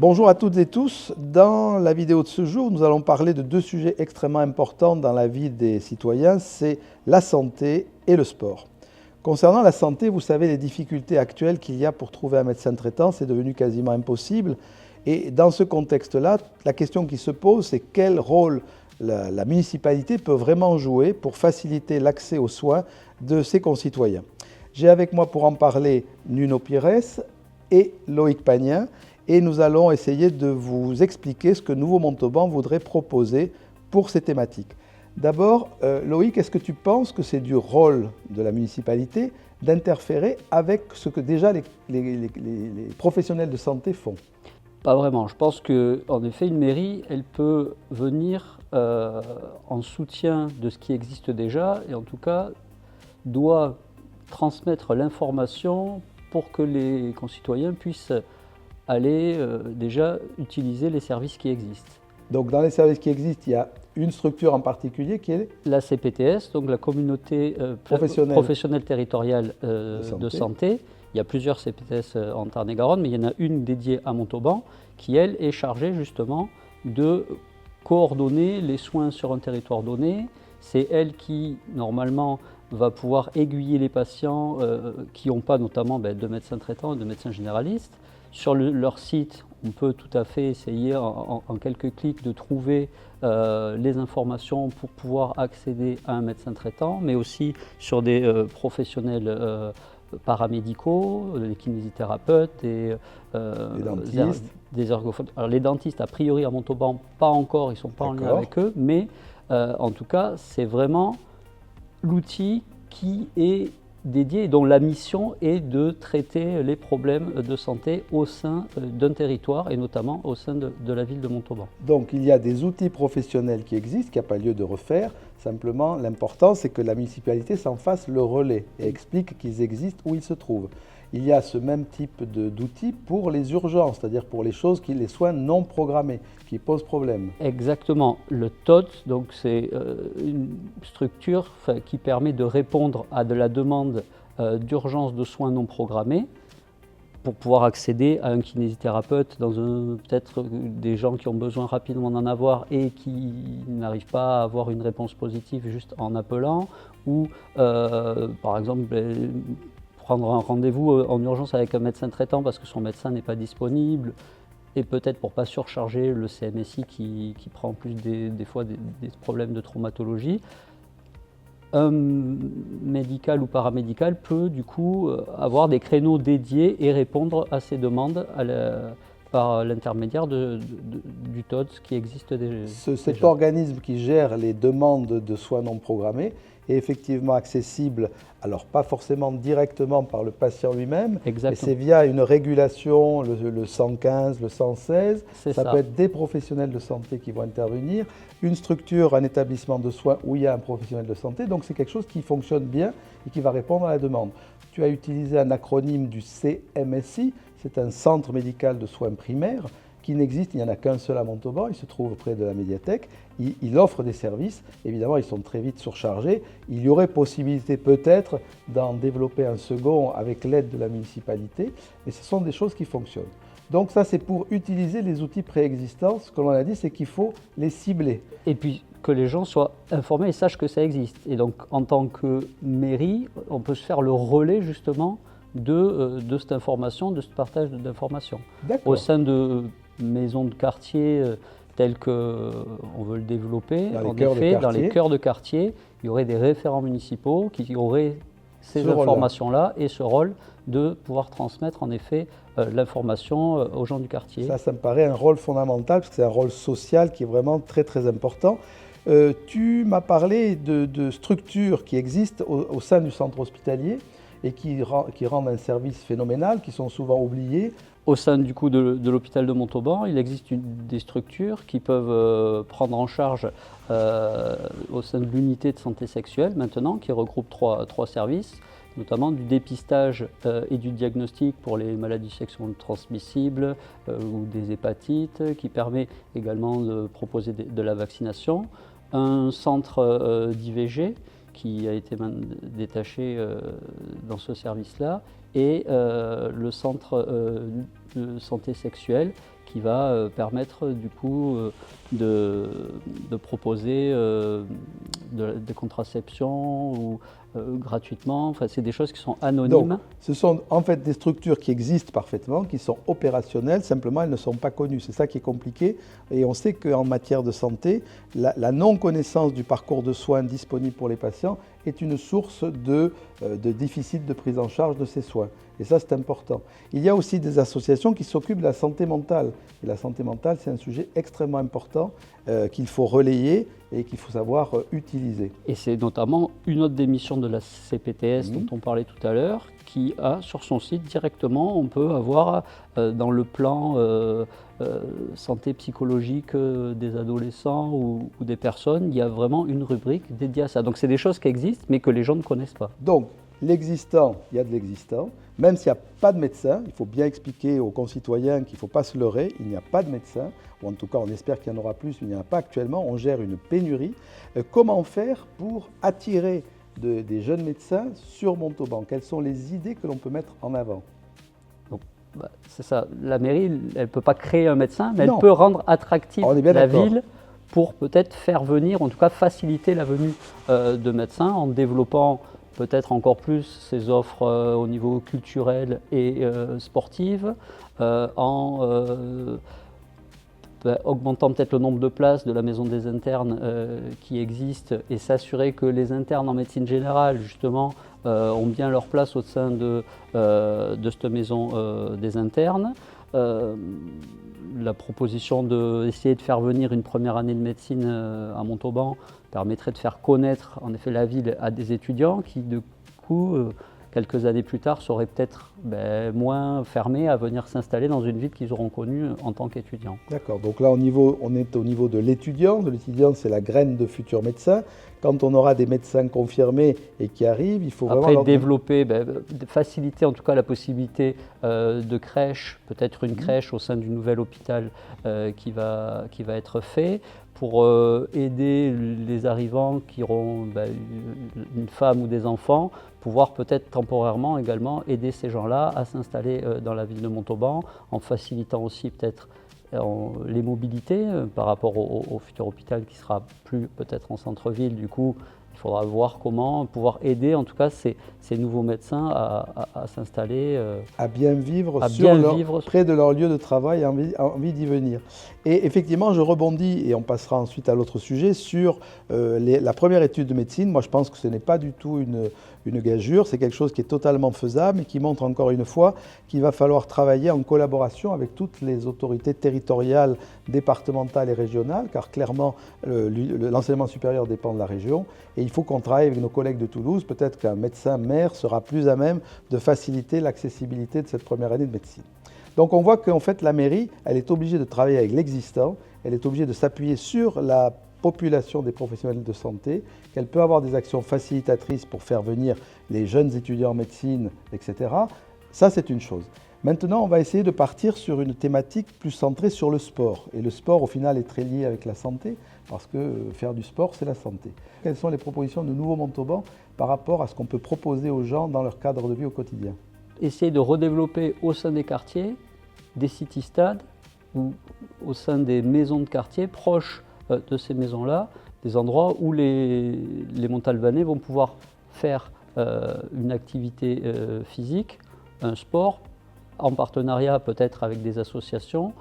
Bonjour à toutes et tous. Dans la vidéo de ce jour, nous allons parler de deux sujets extrêmement importants dans la vie des citoyens, c'est la santé et le sport. Concernant la santé, vous savez les difficultés actuelles qu'il y a pour trouver un médecin traitant, c'est devenu quasiment impossible. Et dans ce contexte-là, la question qui se pose, c'est quel rôle la municipalité peut vraiment jouer pour faciliter l'accès aux soins de ses concitoyens. J'ai avec moi pour en parler Nuno Pires et Loïc Pagnin. Et nous allons essayer de vous expliquer ce que Nouveau Montauban voudrait proposer pour ces thématiques. D'abord, Loïc, est-ce que tu penses que c'est du rôle de la municipalité d'interférer avec ce que déjà les professionnels de santé font? Pas vraiment. Je pense qu'en effet, une mairie, elle peut venir en soutien de ce qui existe déjà et en tout cas doit transmettre l'information pour que les concitoyens puissent aller déjà utiliser les services qui existent. Donc dans les services qui existent, il y a une structure en particulier qui est la CPTS, donc la communauté professionnelle territoriale de santé. Il y a plusieurs CPTS en Tarn-et-Garonne, mais il y en a une dédiée à Montauban qui, elle, est chargée justement de coordonner les soins sur un territoire donné. C'est elle qui, normalement, va pouvoir aiguiller les patients qui n'ont pas notamment de médecins traitants et de médecins généralistes. Sur leur site, on peut tout à fait essayer en quelques clics de trouver les informations pour pouvoir accéder à un médecin traitant, mais aussi sur des professionnels paramédicaux, des kinésithérapeutes, des ergophones. Alors les dentistes, a priori à Montauban, pas encore, ils ne sont pas en lien avec eux, mais en tout cas, c'est vraiment l'outil qui est dédié, dont la mission est de traiter les problèmes de santé au sein d'un territoire et notamment au sein de la ville de Montauban. Donc il y a des outils professionnels qui existent, qu'il n'y a pas lieu de refaire. Simplement, l'important, c'est que la municipalité s'en fasse le relais et explique qu'ils existent où ils se trouvent. Il y a ce même type d'outils pour les urgences, c'est-à-dire pour les soins non programmés, qui posent problème. Exactement. Le TOT, donc c'est une structure qui permet de répondre à de la demande d'urgence de soins non programmés pour pouvoir accéder à un kinésithérapeute dans peut-être des gens qui ont besoin rapidement d'en avoir et qui n'arrivent pas à avoir une réponse positive juste en appelant, ou par exemple prendre un rendez-vous en urgence avec un médecin traitant parce que son médecin n'est pas disponible, et peut-être pour ne pas surcharger le CMSI qui prend en plus des fois des problèmes de traumatologie. Un médical ou paramédical peut du coup avoir des créneaux dédiés et répondre à ces demandes par l'intermédiaire du TODS qui existe déjà. Cet organisme qui gère les demandes de soins non programmés est effectivement accessible, alors pas forcément directement par le patient lui-même, mais c'est via une régulation, le 115, le 116, ça peut être des professionnels de santé qui vont intervenir, une structure, un établissement de soins où il y a un professionnel de santé, donc c'est quelque chose qui fonctionne bien et qui va répondre à la demande. Tu as utilisé un acronyme du CMSI, c'est un centre médical de soins primaires, qui n'existe, il n'y en a qu'un seul à Montauban, il se trouve près de la médiathèque, il offre des services, évidemment ils sont très vite surchargés, il y aurait possibilité peut-être d'en développer un second avec l'aide de la municipalité, mais ce sont des choses qui fonctionnent. Donc ça c'est pour utiliser les outils préexistants, ce que l'on a dit c'est qu'il faut les cibler. Et puis que les gens soient informés et sachent que ça existe. Et donc en tant que mairie, on peut se faire le relais justement de cette information, de ce partage d'informations. Au sein de maisons de quartier telles qu'on veut le développer, dans les cœurs de quartier, il y aurait des référents municipaux qui auraient ces informations-là et ce rôle de pouvoir transmettre en effet l'information aux gens du quartier. Ça me paraît un rôle fondamental parce que c'est un rôle social qui est vraiment très très important. Tu m'as parlé de structures qui existent au sein du centre hospitalier et qui rendent un service phénoménal, qui sont souvent oubliés. Au sein du coup de l'hôpital de Montauban, il existe des structures qui peuvent prendre en charge au sein de l'unité de santé sexuelle maintenant, qui regroupe trois services, notamment du dépistage et du diagnostic pour les maladies sexuellement transmissibles ou des hépatites, qui permet également de proposer de la vaccination, un centre d'IVG qui a été détaché dans ce service-là, et le centre de santé sexuelle qui va permettre du coup de proposer des contraceptions ou gratuitement. Enfin, c'est des choses qui sont anonymes. Donc, ce sont en fait des structures qui existent parfaitement, qui sont opérationnelles, simplement elles ne sont pas connues. C'est ça qui est compliqué. Et on sait qu'en matière de santé, la non-connaissance du parcours de soins disponible pour les patients est une source de déficit de prise en charge de ces soins. Et ça, c'est important. Il y a aussi des associations qui s'occupent de la santé mentale. Et la santé mentale, c'est un sujet extrêmement important qu'il faut relayer et qu'il faut savoir utiliser. Et c'est notamment une autre des missions de la CPTS dont on parlait tout à l'heure, qui a sur son site directement, on peut avoir dans le plan santé psychologique des adolescents ou des personnes, il y a vraiment une rubrique dédiée à ça. Donc c'est des choses qui existent mais que les gens ne connaissent pas. Donc l'existant, il y a de l'existant. Même s'il n'y a pas de médecin, il faut bien expliquer aux concitoyens qu'il ne faut pas se leurrer, il n'y a pas de médecin, ou en tout cas on espère qu'il y en aura plus, mais il n'y en a pas actuellement, on gère une pénurie. Comment faire pour attirer des jeunes médecins sur Montauban? Quelles sont les idées que l'on peut mettre en avant? C'est ça, la mairie, elle ne peut pas créer un médecin, mais elle peut rendre attractive la ville pour peut-être faire venir, en tout cas faciliter la venue de médecins en développant peut-être encore plus ses offres au niveau culturel et sportif, en augmentant peut-être le nombre de places de la maison des internes qui existe et s'assurer que les internes en médecine générale, justement, ont bien leur place au sein de cette maison des internes. La proposition d'essayer de faire venir une première année de médecine à Montauban permettrait de faire connaître en effet la ville à des étudiants qui, du coup, quelques années plus tard, seraient peut-être moins fermés à venir s'installer dans une ville qu'ils auront connue en tant qu'étudiants. D'accord, donc là on est au niveau de l'étudiant. L'étudiant, c'est la graine de futurs médecins. Quand on aura des médecins confirmés et qui arrivent, il faut vraiment... Après, développer, faciliter en tout cas la possibilité de crèche, peut-être une crèche au sein du nouvel hôpital qui va être fait, pour aider les arrivants qui auront une femme ou des enfants, pouvoir peut-être temporairement également aider ces gens-là à s'installer dans la ville de Montauban, en facilitant aussi peut-être les mobilités par rapport au futur hôpital qui sera plus peut-être en centre-ville. Du coup, il faudra voir comment pouvoir aider en tout cas ces nouveaux médecins à s'installer. À bien vivre, près de leur lieu de travail, envie d'y venir. Et effectivement, je rebondis, et on passera ensuite à l'autre sujet, sur la première étude de médecine. Moi, je pense que ce n'est pas du tout une gageure, c'est quelque chose qui est totalement faisable et qui montre encore une fois qu'il va falloir travailler en collaboration avec toutes les autorités territoriales, départementales et régionales, car clairement, l'enseignement supérieur dépend de la région. Et il faut qu'on travaille avec nos collègues de Toulouse. Peut-être qu'un médecin maire sera plus à même de faciliter l'accessibilité de cette première année de médecine. Donc on voit qu'en fait la mairie, elle est obligée de travailler avec l'existant, elle est obligée de s'appuyer sur la population des professionnels de santé, qu'elle peut avoir des actions facilitatrices pour faire venir les jeunes étudiants en médecine, etc. Ça, c'est une chose. Maintenant, on va essayer de partir sur une thématique plus centrée sur le sport. Et le sport, au final, est très lié avec la santé, parce que faire du sport, c'est la santé. Quelles sont les propositions de Nouveau Montauban par rapport à ce qu'on peut proposer aux gens dans leur cadre de vie au quotidien? Essayer de redévelopper au sein des quartiers des city-stades ou au sein des maisons de quartier proches de ces maisons-là, des endroits où les Montalbanais vont pouvoir faire une activité physique, un sport, en partenariat peut-être avec des associations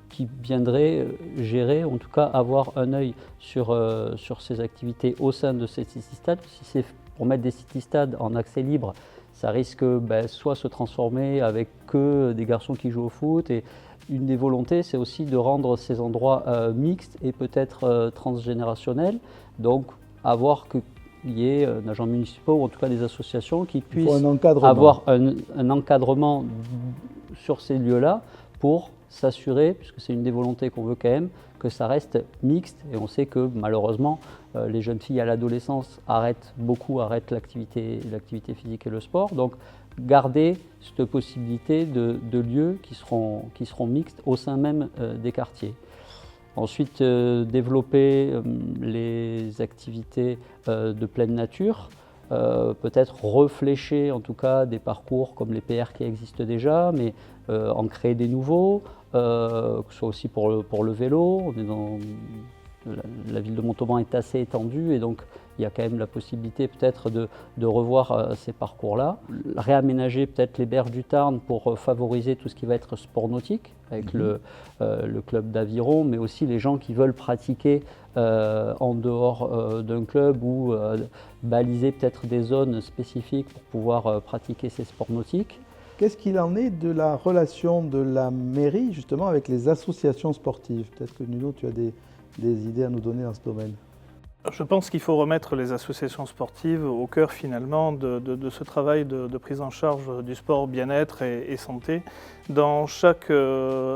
qui viendraient gérer, en tout cas avoir un œil sur ces activités au sein de ces city-stades. Si c'est pour mettre des city-stades en accès libre, ça risque soit se transformer avec que des garçons qui jouent au foot. Et une des volontés, c'est aussi de rendre ces endroits mixtes et peut-être transgénérationnels. Donc, avoir qu'il y ait un agent municipal ou en tout cas des associations qui puissent avoir un encadrement sur ces lieux-là pour s'assurer, puisque c'est une des volontés qu'on veut quand même, que ça reste mixte. Et on sait que malheureusement, les jeunes filles à l'adolescence arrêtent l'activité physique et le sport. Donc garder cette possibilité de lieux qui seront mixtes au sein même des quartiers. Ensuite, développer les activités de pleine nature, peut-être reflécher en tout cas des parcours comme les PR qui existent déjà, mais en créer des nouveaux, que ce soit aussi pour le vélo. On est dans, la ville de Montauban est assez étendue et donc il y a quand même la possibilité peut-être de revoir ces parcours-là. Réaménager peut-être les berges du Tarn pour favoriser tout ce qui va être sport nautique avec le club d'aviron, mais aussi les gens qui veulent pratiquer en dehors d'un club ou baliser peut-être des zones spécifiques pour pouvoir pratiquer ces sports nautiques. Qu'est-ce qu'il en est de la relation de la mairie justement avec les associations sportives? Peut-être que Nuno, tu as des idées à nous donner dans ce domaine. Je pense qu'il faut remettre les associations sportives au cœur finalement de ce travail de prise en charge du sport, bien-être et santé. Dans chaque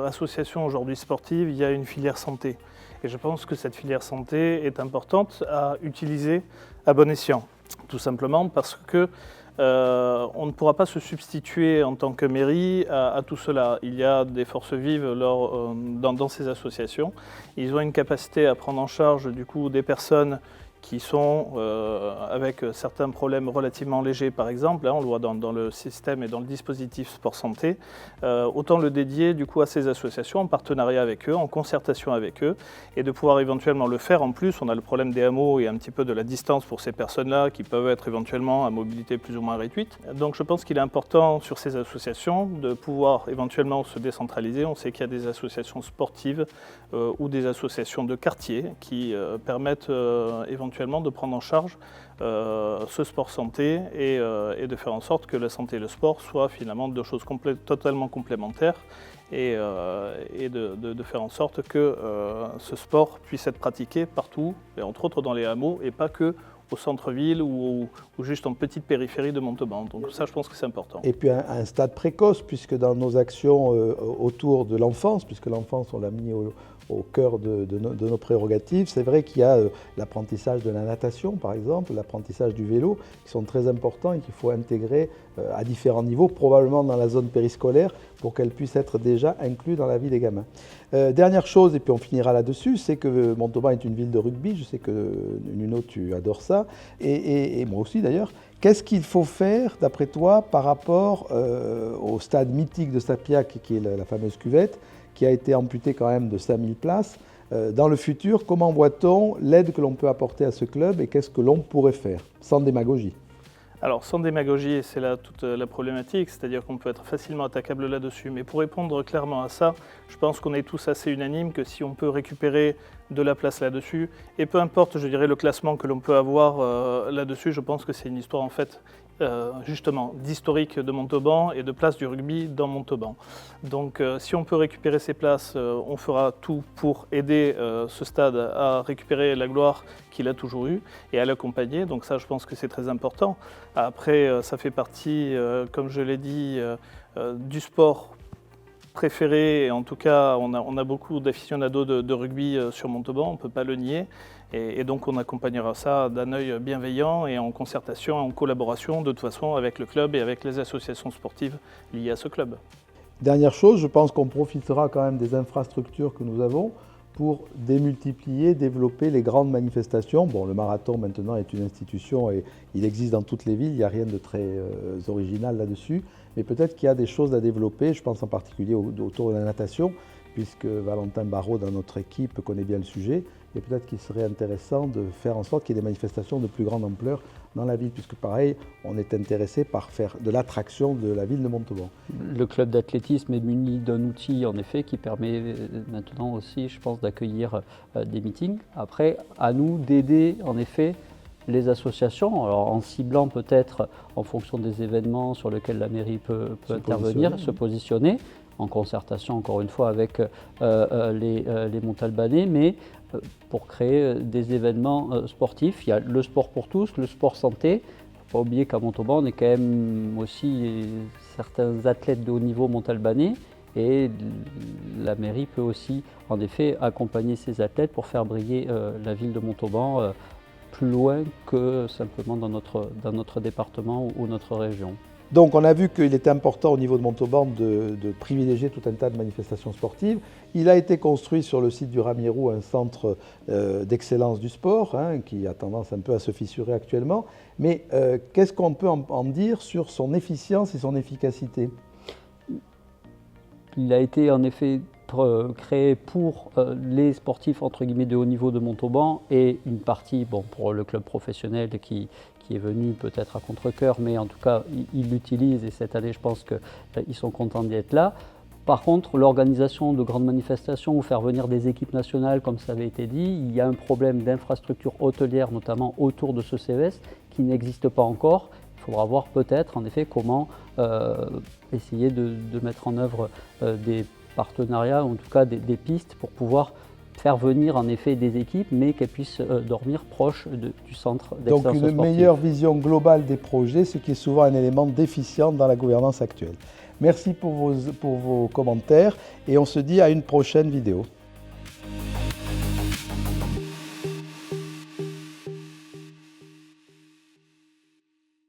association aujourd'hui sportive, il y a une filière santé. Et je pense que cette filière santé est importante à utiliser à bon escient. Tout simplement parce que on ne pourra pas se substituer en tant que mairie à tout cela. Il y a des forces vives dans ces associations. Ils ont une capacité à prendre en charge du coup des personnes qui sont avec certains problèmes relativement légers par exemple, on le voit dans le système et dans le dispositif sport santé, autant le dédier du coup à ces associations en partenariat avec eux, en concertation avec eux et de pouvoir éventuellement le faire. En plus, on a le problème des hameaux et un petit peu de la distance pour ces personnes-là qui peuvent être éventuellement à mobilité plus ou moins réduite. Donc je pense qu'il est important sur ces associations de pouvoir éventuellement se décentraliser. On sait qu'il y a des associations sportives ou des associations de quartier qui permettent éventuellement de prendre en charge ce sport santé et de faire en sorte que la santé et le sport soient finalement deux choses totalement complémentaires et de faire en sorte que ce sport puisse être pratiqué partout, et entre autres dans les hameaux et pas que au centre-ville ou juste en petite périphérie de Montauban. Donc ça, je pense que c'est important. Et puis à un stade précoce, puisque dans nos actions autour de l'enfance, puisque l'enfance, on l'a mis au cœur de nos prérogatives, c'est vrai qu'il y a l'apprentissage de la natation, par exemple, l'apprentissage du vélo, qui sont très importants et qu'il faut intégrer à différents niveaux, probablement dans la zone périscolaire, pour qu'elles puissent être déjà incluses dans la vie des gamins. Dernière chose, et puis on finira là-dessus, c'est que Montauban est une ville de rugby. Je sais que Nuno, tu adores ça, et moi aussi d'ailleurs. Qu'est-ce qu'il faut faire, d'après toi, par rapport au stade mythique de Sapiac, qui est la fameuse cuvette, qui a été amputée quand même de 5000 places? Dans le futur, comment voit-on l'aide que l'on peut apporter à ce club et qu'est-ce que l'on pourrait faire, sans démagogie? Alors sans démagogie, et c'est là toute la problématique, c'est-à-dire qu'on peut être facilement attaquable là-dessus. Mais pour répondre clairement à ça, je pense qu'on est tous assez unanimes que si on peut récupérer de la place là-dessus, et peu importe, je dirais, le classement que l'on peut avoir là-dessus, je pense que c'est une histoire en fait justement d'historique de Montauban et de place du rugby dans Montauban. Donc si on peut récupérer ces places, on fera tout pour aider ce stade à récupérer la gloire qu'il a toujours eue et à l'accompagner. Donc ça, je pense que c'est très important. Après, ça fait partie, comme je l'ai dit, du sport préféré. Et en tout cas, on a beaucoup d'aficionados de rugby sur Montauban, on ne peut pas le nier. Et donc on accompagnera ça d'un œil bienveillant et en concertation, en collaboration de toute façon avec le club et avec les associations sportives liées à ce club. Dernière chose, je pense qu'on profitera quand même des infrastructures que nous avons pour démultiplier, développer les grandes manifestations. Bon, le marathon maintenant est une institution et il existe dans toutes les villes, il n'y a rien de très original là-dessus, mais peut-être qu'il y a des choses à développer, je pense en particulier autour de la natation, puisque Valentin Barraud dans notre équipe connaît bien le sujet, et peut-être qu'il serait intéressant de faire en sorte qu'il y ait des manifestations de plus grande ampleur dans la ville, puisque pareil, on est intéressé par faire de l'attraction de la ville de Montauban. Le club d'athlétisme est muni d'un outil, en effet, qui permet maintenant aussi, je pense, d'accueillir des meetings. Après, à nous d'aider, en effet, les associations, alors en ciblant peut-être en fonction des événements sur lesquels la mairie peut intervenir, se positionner, en concertation encore une fois avec les Montalbanais, mais pour créer des événements sportifs. Il y a le sport pour tous, le sport santé. Il ne faut pas oublier qu'à Montauban, on est quand même aussi certains athlètes de haut niveau montalbanais et la mairie peut aussi en effet accompagner ces athlètes pour faire briller la ville de Montauban plus loin que simplement dans notre département ou notre région. Donc on a vu qu'il était important au niveau de Montauban de privilégier tout un tas de manifestations sportives. Il a été construit sur le site du Ramirou un centre d'excellence du sport, hein, qui a tendance un peu à se fissurer actuellement. Mais qu'est-ce qu'on peut en dire sur son efficience et son efficacité? Il a été en effet créé pour les sportifs entre guillemets de haut niveau de Montauban et une partie pour le club professionnel qui est venu peut-être à contre-cœur, mais en tout cas ils l'utilisent et cette année je pense qu'ils sont contents d'y être là. Par contre, l'organisation de grandes manifestations ou faire venir des équipes nationales, comme ça avait été dit, il y a un problème d'infrastructure hôtelière, notamment autour de ce CES, qui n'existe pas encore. Il faudra voir peut-être en effet comment essayer de mettre en œuvre des partenariats, ou en tout cas des pistes pour pouvoir faire venir en effet des équipes, mais qu'elles puissent dormir proche du centre d'excellence sportive. Donc une meilleure vision globale des projets, ce qui est souvent un élément déficient dans la gouvernance actuelle. Merci pour vos commentaires et on se dit à une prochaine vidéo.